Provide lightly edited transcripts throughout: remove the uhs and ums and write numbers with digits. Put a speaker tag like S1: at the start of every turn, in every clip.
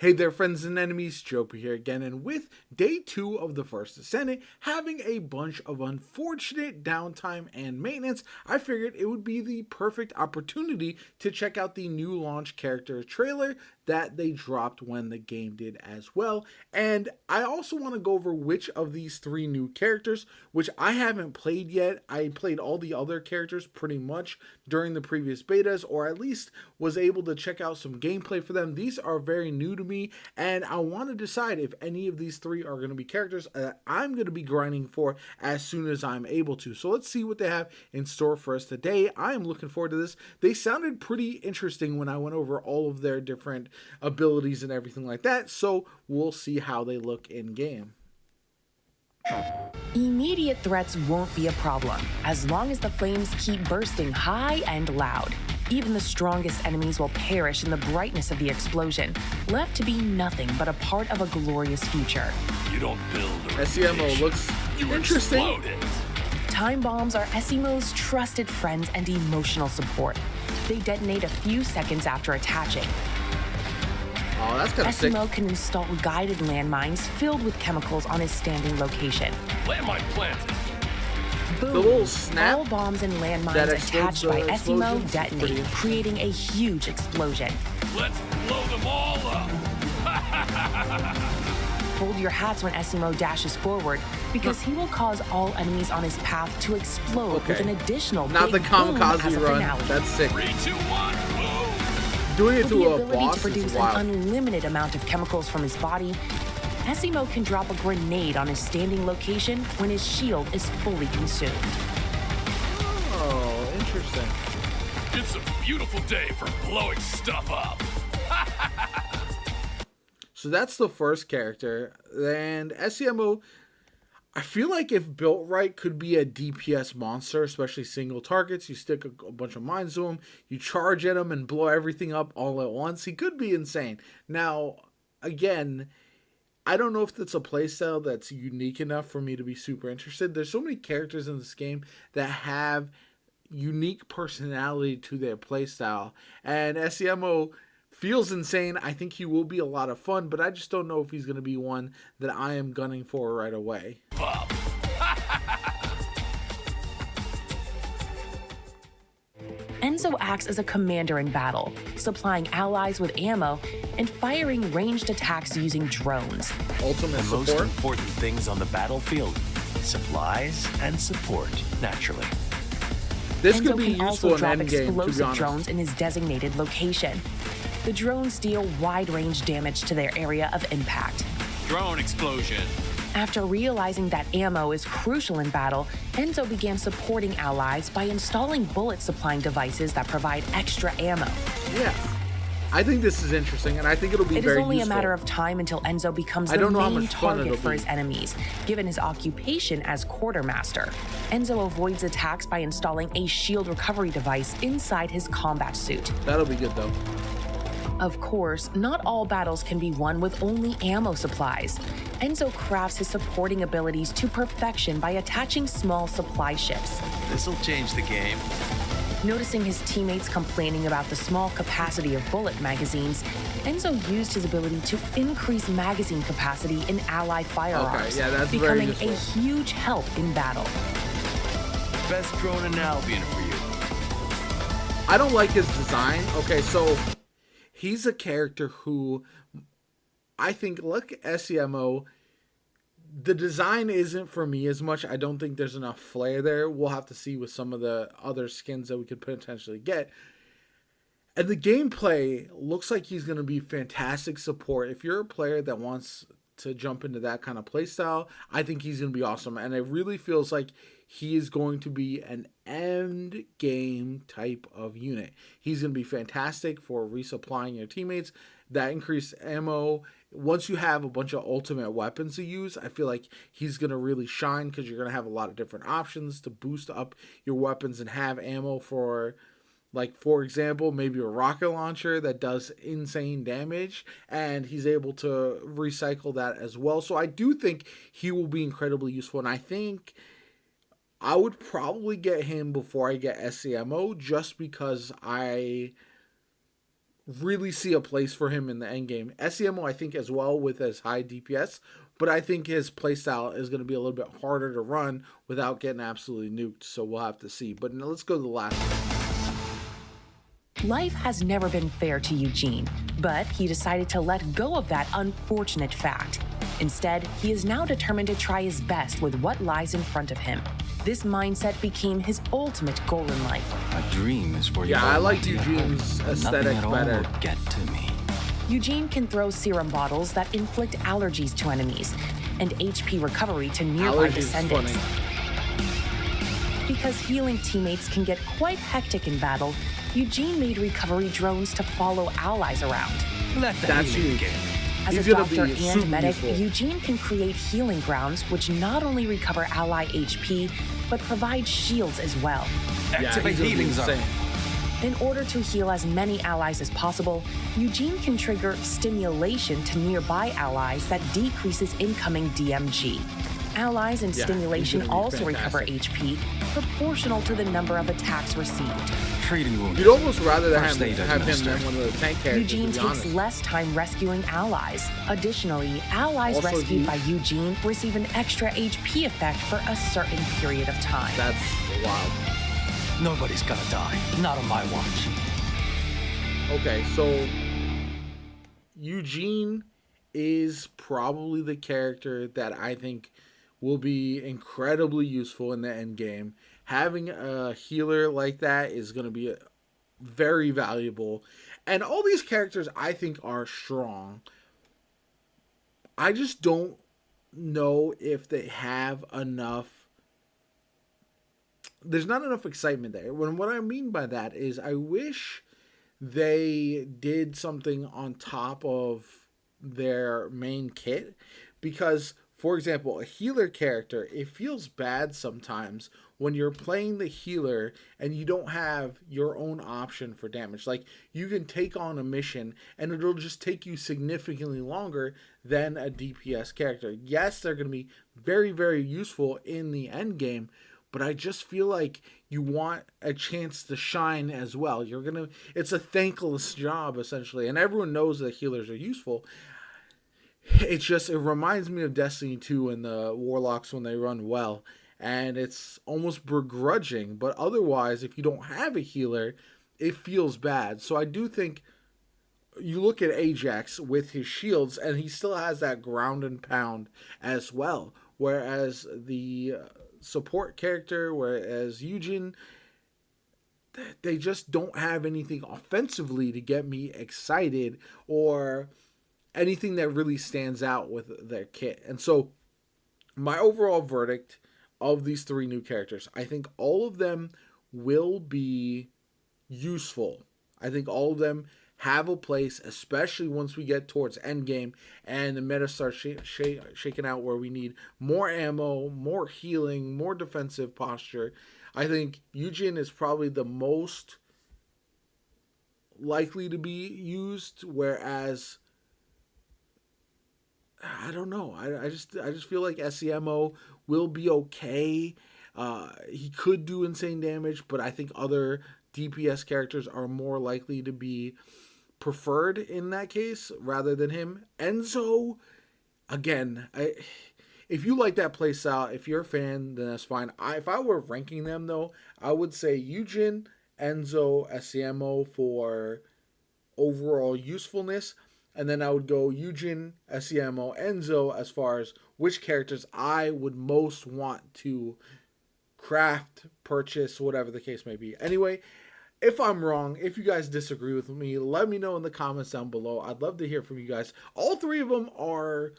S1: Hey there, friends and enemies, JoPa here again, and with day 2 of the First Descendant having a bunch of unfortunate downtime and maintenance, I figured it would be the perfect opportunity to check out the new launch character trailer that they dropped when the game did as well. And I also want to go over which of these 3 new characters, which I haven't played yet. I played all the other characters pretty much during the previous betas, or at least was able to check out some gameplay for them. These are very new to me, and I want to decide if any of these 3 are going to be characters that I'm going to be grinding for as soon as I'm able to. So let's see what they have in store for us today. I am looking forward to this. They sounded pretty interesting when I went over all of their different abilities and everything like that, so we'll see how they look in game.
S2: Immediate threats won't be a problem, as long as the flames keep bursting high and loud. Even the strongest enemies will perish in the brightness of the explosion, left to be nothing but a part of a glorious future.
S3: You don't build a
S1: SEMO looks interesting.
S3: Explode it.
S2: Time bombs are SEMO's trusted friends and emotional support. They detonate a few seconds after attaching.
S1: Oh, that's kind of sick.
S2: SEMO can install guided landmines filled with chemicals on his standing location.
S3: Landmine planted.
S2: Boom!
S1: The little snap
S2: all bombs and
S1: that
S2: landmines
S1: explodes
S2: attached by
S1: the
S2: SEMO
S1: explosions.
S2: detonate,
S1: Pretty-
S2: creating a huge explosion.
S3: Let's blow them all up.
S2: Hold your hats when SEMO dashes forward, because he will cause all enemies on his path to explode with an additional
S1: Not the
S2: big boom as
S1: kamikaze
S2: a
S1: run.
S2: finale.
S1: That's sick.
S3: 3, 2, 1, boom.
S1: Doing it
S2: With
S1: to
S2: the
S1: a
S2: ability
S1: boss
S2: to produce
S1: is
S2: an
S1: wild.
S2: unlimited amount of chemicals from his body, SEMO can drop a grenade on his standing location when his shield is fully consumed.
S1: Oh, interesting.
S3: It's a beautiful day for blowing stuff up.
S1: So that's the first character. And SEMO, I feel like if built right, could be a DPS monster, especially single targets. You stick a bunch of mines to him, you charge at him and blow everything up all at once. He could be insane. Now, again, I don't know if that's a playstyle that's unique enough for me to be super interested. There's so many characters in this game that have unique personality to their playstyle, and SEMO feels insane. I think he will be a lot of fun, but I just don't know if he's going to be one that I am gunning for right away.
S3: Up.
S2: Enzo acts as a commander in battle, supplying allies with ammo and firing ranged attacks using drones.
S1: Ultimate
S4: The most
S1: support.
S4: important things on the battlefield: supplies and support, naturally.
S1: This
S2: Enzo
S1: could be
S2: can also
S1: useful in
S2: drop
S1: endgame, to be
S2: explosive
S1: honest.
S2: drones in his designated location. The drones deal wide-range damage to their area of impact.
S3: Drone explosion.
S2: After realizing that ammo is crucial in battle, Enzo began supporting allies by installing bullet supplying devices that provide extra ammo.
S1: Yeah. I think this is interesting, and I think it'll be
S2: It is
S1: very
S2: only
S1: useful.
S2: a matter of time until Enzo becomes
S1: I
S2: the
S1: don't know how
S2: main
S1: much fun
S2: target
S1: it'll
S2: for
S1: be.
S2: his enemies, given his occupation as quartermaster. Enzo avoids attacks by installing a shield recovery device inside his combat suit.
S1: That'll be good, though.
S2: Of course, not all battles can be won with only ammo supplies. Enzo crafts his supporting abilities to perfection by attaching small supply ships.
S4: This'll change the game.
S2: Noticing his teammates complaining about the small capacity of bullet magazines, Enzo used his ability to increase magazine capacity in ally firearms,
S1: yeah, that's very
S2: becoming a
S1: useful.
S2: huge help in battle.
S4: Best drone in Albion for you.
S1: I don't like his design. Okay, so he's a character who I think, like SEMO, the design isn't for me as much. I don't think there's enough flair there. We'll have to see with some of the other skins that we could potentially get. And the gameplay looks like he's going to be fantastic support. If you're a player that wants to jump into that kind of playstyle, I think he's going to be awesome. And it really feels like he is going to be an end game type of unit. He's going to be fantastic for resupplying your teammates. That increased ammo. Once you have a bunch of ultimate weapons to use, I feel like he's going to really shine, because you're going to have a lot of different options to boost up your weapons and have ammo for, like, for example, maybe a rocket launcher that does insane damage, and he's able to recycle that as well. So I do think he will be incredibly useful, and I think I would probably get him before I get SEMO, just because I really see a place for him in the end game. SEMO, I think, as well with his high DPS, but I think his playstyle is going to be a little bit harder to run without getting absolutely nuked, so we'll have to see. But now let's go to the last one.
S2: Life has never been fair to Eugene, but he decided to let go of that unfortunate fact. Instead, he is now determined to try his best with what lies in front of him. This mindset became his ultimate goal in life.
S5: A dream is for you.
S1: Yeah, I like Eugene's aesthetic better.
S5: Get to me.
S2: Eugene can throw serum bottles that inflict allergies to enemies and HP recovery to nearby descendants. Because healing teammates can get quite hectic in battle, Eugene made recovery drones to follow allies around.
S5: Let the
S1: That's
S5: healing
S1: huge.
S5: begin.
S2: As
S1: He's
S2: a
S1: gonna
S2: doctor
S1: be super
S2: and medic,
S1: useful.
S2: Eugene can create healing grounds which not only recover ally HP, but provide shields as well.
S5: Activate
S1: he's gonna be
S5: healing zone.
S1: insane.
S2: In order to heal as many allies as possible, Eugene can trigger stimulation to nearby allies that decreases incoming DMG. Allies in
S1: Yeah,
S2: stimulation
S1: he's gonna be
S2: also recover
S1: fantastic.
S2: HP, proportional to the number of attacks received.
S5: Treating wounds.
S1: You'd almost rather
S5: First
S1: have
S5: aid
S1: him than
S5: administered.
S1: one of the tank characters,
S2: Eugene
S1: to be
S2: takes
S1: honest.
S2: less time rescuing allies. Additionally, allies
S1: Also,
S2: rescued by Eugene receive an extra HP effect for a certain period of time.
S1: That's wild.
S5: Nobody's gonna die. Not on my watch.
S1: Okay, so Eugene is probably the character that I think will be incredibly useful in the end game. Having a healer like that is going to be very valuable. And all these characters I think are strong. I just don't know if they have enough. There's not enough excitement there. What I mean by that is I wish they did something on top of their main kit, because for example, a healer character, it feels bad sometimes when you're playing the healer and you don't have your own option for damage. Like, you can take on a mission and it'll just take you significantly longer than a DPS character. Yes, they're going to be very, very useful in the end game, but I just feel like you want a chance to shine as well. It's a thankless job essentially, and everyone knows that healers are useful. It reminds me of Destiny 2 and the Warlocks when they run well, and it's almost begrudging, but otherwise, if you don't have a healer, it feels bad. So I do think you look at Ajax with his shields, and he still has that ground and pound as well, whereas the support character, whereas Eugene, they just don't have anything offensively to get me excited or anything that really stands out with their kit. And so my overall verdict of these three new characters, I think all of them will be useful. I think all of them have a place, especially once we get towards endgame and the meta starts shaking out, where we need more ammo, more healing, more defensive posture. I think Eugene is probably the most likely to be used, whereas I don't know. I just feel like SEMO will be okay. He could do insane damage, but I think other DPS characters are more likely to be preferred in that case rather than him. Enzo, again, if you like that playstyle, if you're a fan, then that's fine. If I were ranking them though, I would say Eugen, Enzo, SEMO for overall usefulness. And then I would go Eugen, SEMO, Enzo as far as which characters I would most want to craft, purchase, whatever the case may be. Anyway, if I'm wrong, if you guys disagree with me, let me know in the comments down below. I'd love to hear from you guys. All three of them are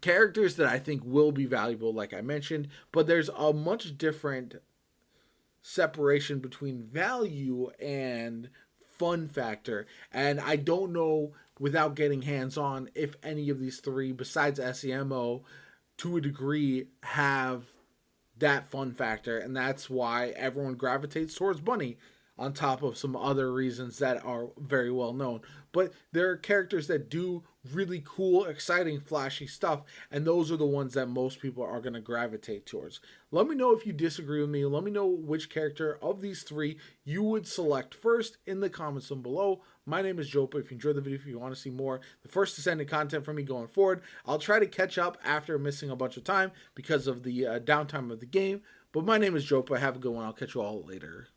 S1: characters that I think will be valuable, like I mentioned, but there's a much different separation between value and fun factor, and I don't know, without getting hands-on, if any of these three, besides SEMO, to a degree, have that fun factor, and that's why everyone gravitates towards Bunny, on top of some other reasons that are very well known. But there are characters that do really cool, exciting, flashy stuff, and those are the ones that most people are going to gravitate towards. Let me know if you disagree with me. Let me know which character of these three you would select first in the comments down below. My name is Jopa. If you enjoyed the video, if you want to see more the First Descendant content from me going forward, I'll try to catch up after missing a bunch of time because of the downtime of the game. But my name is Jopa. Have a good one. I'll catch you all later.